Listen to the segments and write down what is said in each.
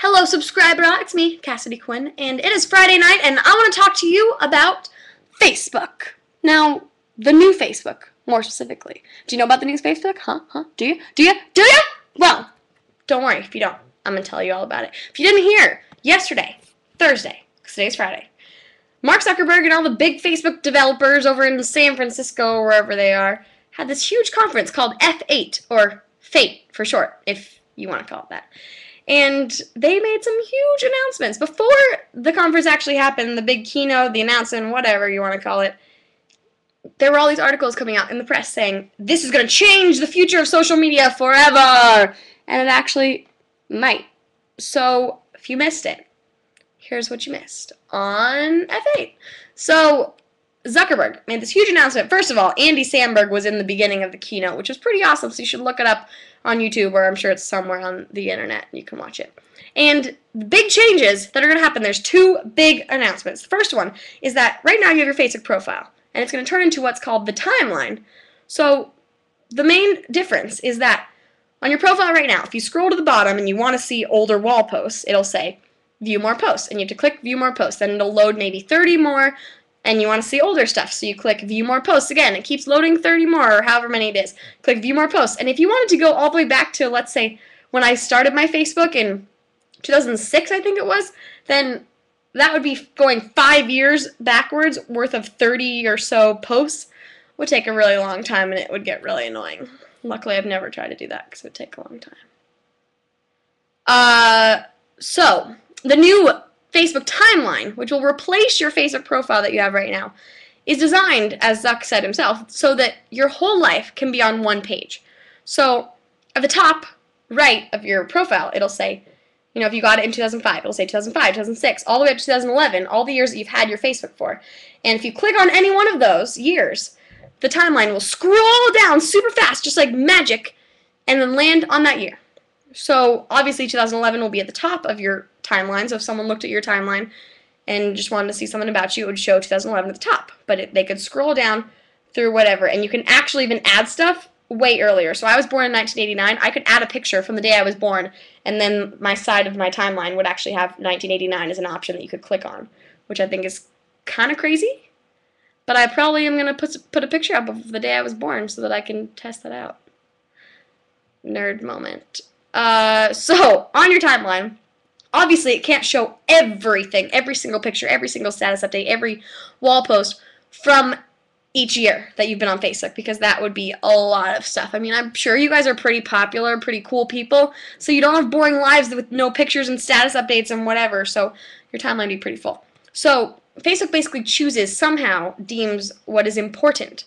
Hello, subscriber. It's me, Cassidy Quinn, and it is Friday night, and I want to talk to you about Facebook. Now, the new Facebook, more specifically. Do you know about the new Facebook? Huh? Do you? Well, don't worry if you don't. I'm going to tell you all about it. If you didn't hear, yesterday, Thursday, because today's Friday, Mark Zuckerberg and all the big Facebook developers over in San Francisco, or wherever they are, had this huge conference called F8, or FATE for short, if you want to call it that. And they made some huge announcements. Before the conference actually happened, the big keynote, the announcement, whatever you want to call it, there were all these articles coming out in the press saying, this is going to change the future of social media forever. And it actually might. So, if you missed it, here's what you missed on F8. So, Zuckerberg made this huge announcement. First of all, Andy Samberg was in the beginning of the keynote, which was pretty awesome, so you should look it up on YouTube, or I'm sure it's somewhere on the internet, and you can watch it. And the big changes that are going to happen, there's two big announcements. The first one is that right now you have your Facebook profile, and it's going to turn into what's called the timeline. So the main difference is that on your profile right now, if you scroll to the bottom and you want to see older wall posts, it'll say view more posts, and you have to click view more posts, then it'll load maybe 30 more, and you want to see older stuff, so you click view more posts. Again, it keeps loading 30 more, or however many it is. Click view more posts. And if you wanted to go all the way back to, let's say, when I started my Facebook in 2006, I think it was, then that would be going 5 years backwards worth of 30 or so posts. It would take a really long time, and it would get really annoying. Luckily, I've never tried to do that, because it would take a long time. So, the new Facebook timeline, which will replace your Facebook profile that you have right now, is designed, as Zuck said himself, so that your whole life can be on one page. So at the top right of your profile, it'll say, if you got it in 2005, it'll say 2005, 2006, all the way up to 2011, all the years that you've had your Facebook for. And if you click on any one of those years, the timeline will scroll down super fast, just like magic, and then land on that year. So obviously 2011 will be at the top of your timeline, so if someone looked at your timeline and just wanted to see something about you, it would show 2011 at the top. But they could scroll down through whatever, and you can actually even add stuff way earlier. So I was born in 1989. I could add a picture from the day I was born, and then my side of my timeline would actually have 1989 as an option that you could click on, which I think is kind of crazy. But I probably am going to put a picture up of the day I was born so that I can test that out. Nerd moment. So, on your timeline, obviously it can't show everything, every single picture, every single status update, every wall post from each year that you've been on Facebook, because that would be a lot of stuff. I mean, I'm sure you guys are pretty popular, pretty cool people, so you don't have boring lives with no pictures and status updates and whatever, so your timeline would be pretty full. So, Facebook basically deems what is important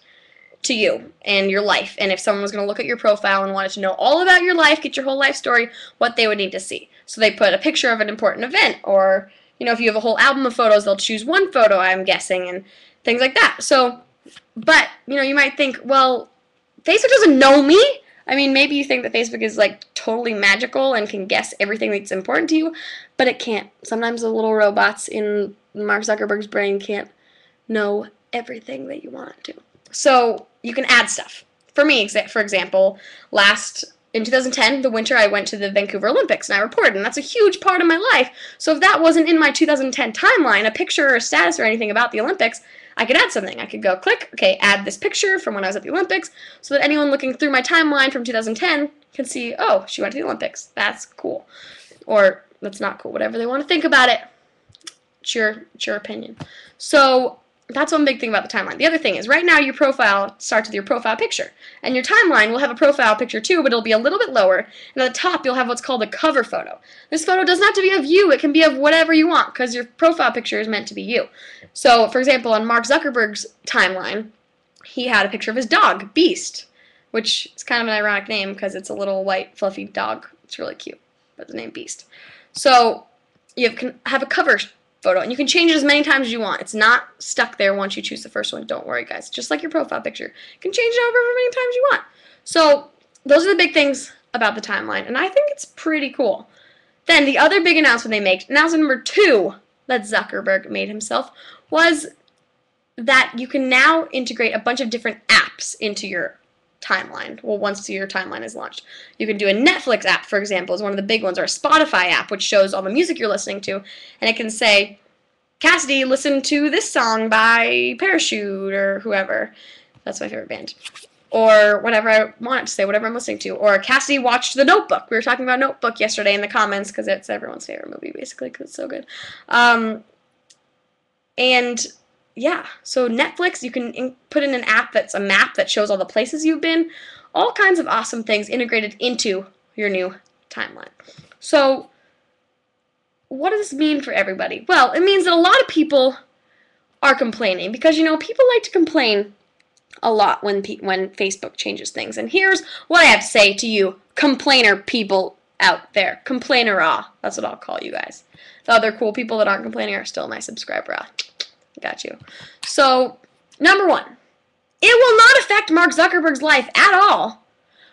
to you and your life, and if someone was going to look at your profile and wanted to know all about your life, get your whole life story, what they would need to see. So they put a picture of an important event, or if you have a whole album of photos, they'll choose one photo, I'm guessing, and things like that. So, but you might think, well, Facebook doesn't know me. I mean, maybe you think that Facebook is like totally magical and can guess everything that's important to you, but it can't. Sometimes the little robots in Mark Zuckerberg's brain can't know everything that you want it to. So you can add stuff. For me, for example, in 2010, the winter, I went to the Vancouver Olympics, and I reported, and that's a huge part of my life. So if that wasn't in my 2010 timeline, a picture or a status or anything about the Olympics, I could add something. I could go click, okay, add this picture from when I was at the Olympics, so that anyone looking through my timeline from 2010 can see, oh, she went to the Olympics. That's cool. Or, that's not cool. Whatever they want to think about it. It's your opinion. So that's one big thing about the timeline. The other thing is, right now your profile starts with your profile picture. And your timeline will have a profile picture too, but it'll be a little bit lower. And at the top, you'll have what's called a cover photo. This photo doesn't have to be of you. It can be of whatever you want, because your profile picture is meant to be you. So, for example, on Mark Zuckerberg's timeline, he had a picture of his dog, Beast, which is kind of an ironic name because it's a little white, fluffy dog. It's really cute, but the name Beast. So, you can have a cover photo, and you can change it as many times as you want. It's not stuck there once you choose the first one. Don't worry, guys. Just like your profile picture. You can change it over as many times you want. So those are the big things about the timeline, and I think it's pretty cool. Then the other big announcement they made, announcement number 2 that Zuckerberg made himself, was that you can now integrate a bunch of different apps into your timeline. Well, once your timeline is launched. You can do a Netflix app, for example, is one of the big ones, or a Spotify app, which shows all the music you're listening to, and it can say, Cassidy, listen to this song by Parachute, or whoever. That's my favorite band. Or whatever I want it to say, whatever I'm listening to. Or Cassidy watched The Notebook. We were talking about Notebook yesterday in the comments, because it's everyone's favorite movie, basically, because it's so good. And yeah, so Netflix, you can put in an app that's a map that shows all the places you've been, all kinds of awesome things integrated into your new timeline. So what does this mean for everybody? Well, it means that a lot of people are complaining because, you know, people like to complain a lot when Facebook changes things. And here's what I have to say to you complainer people out there. Complainer-ah. That's what I'll call you guys. The other cool people that aren't complaining are still my subscriber-ah. Got you. So, number one, it will not affect Mark Zuckerberg's life at all,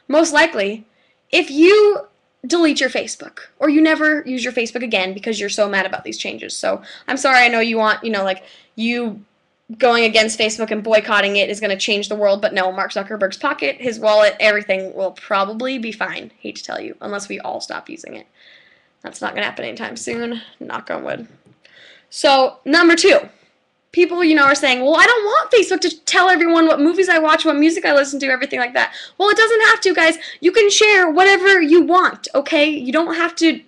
most likely, if you delete your Facebook or you never use your Facebook again because you're so mad about these changes. So, I'm sorry, I know you want, you know, like, you going against Facebook and boycotting it is going to change the world, but no, Mark Zuckerberg's pocket, his wallet, everything will probably be fine, hate to tell you, unless we all stop using it. That's not going to happen anytime soon, knock on wood. So, number two. People, you know, are saying, well, I don't want Facebook to tell everyone what movies I watch, what music I listen to, everything like that. Well, it doesn't have to, guys. You can share whatever you want, okay? You don't have to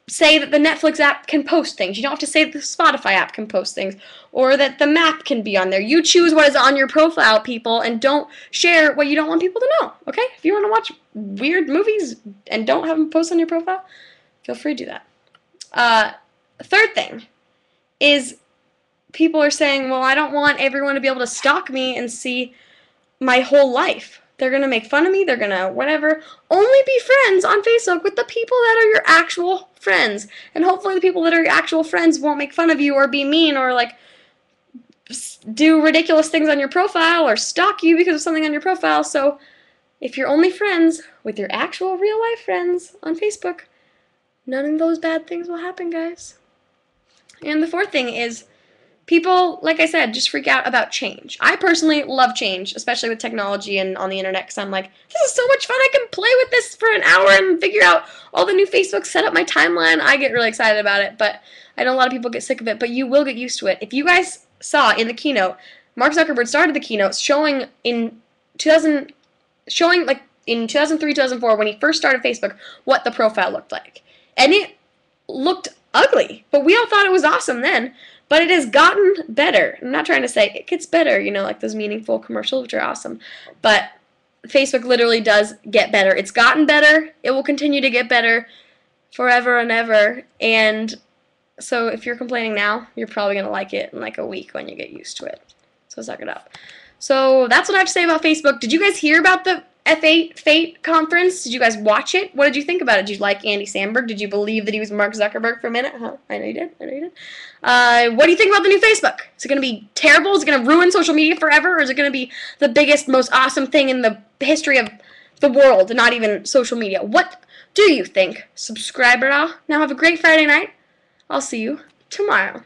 say that the Netflix app can post things. You don't have to say that the Spotify app can post things or that the map can be on there. You choose what is on your profile, people, and don't share what you don't want people to know, okay? If you want to watch weird movies and don't have them post on your profile, feel free to do that. Third thing is people are saying, well, I don't want everyone to be able to stalk me and see my whole life. They're going to make fun of me. They're going to whatever. Only be friends on Facebook with the people that are your actual friends. And hopefully the people that are your actual friends won't make fun of you or be mean or, like, do ridiculous things on your profile or stalk you because of something on your profile. So if you're only friends with your actual real-life friends on Facebook, none of those bad things will happen, guys. And the fourth thing is, people, like I said, just freak out about change. I personally love change, especially with technology and on the internet, because I'm like, this is so much fun. I can play with this for an hour and figure out all the new Facebook, set up my timeline. I get really excited about it, but I know a lot of people get sick of it, but you will get used to it. If you guys saw in the keynote, Mark Zuckerberg started the keynote showing in 2003, 2004, when he first started Facebook, what the profile looked like. And it looked ugly, but we all thought it was awesome then. But it has gotten better. I'm not trying to say it gets better, you know, like those meaningful commercials, which are awesome. But Facebook literally does get better. It's gotten better. It will continue to get better forever and ever. And so if you're complaining now, you're probably going to like it in like a week when you get used to it. So suck it up. So that's what I have to say about Facebook. Did you guys hear about the F8 Fate conference? Did you guys watch it? What did you think about it? Did you like Andy Samberg? Did you believe that he was Mark Zuckerberg for a minute? Huh? I know you did. I know you did. What do you think about the new Facebook? Is it going to be terrible? Is it going to ruin social media forever? Or is it going to be the biggest, most awesome thing in the history of the world, not even social media? What do you think? Subscriber, now have a great Friday night. I'll see you tomorrow.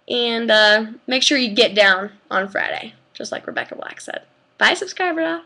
And make sure you get down on Friday, just like Rebecca Black said. Bye, subscriber.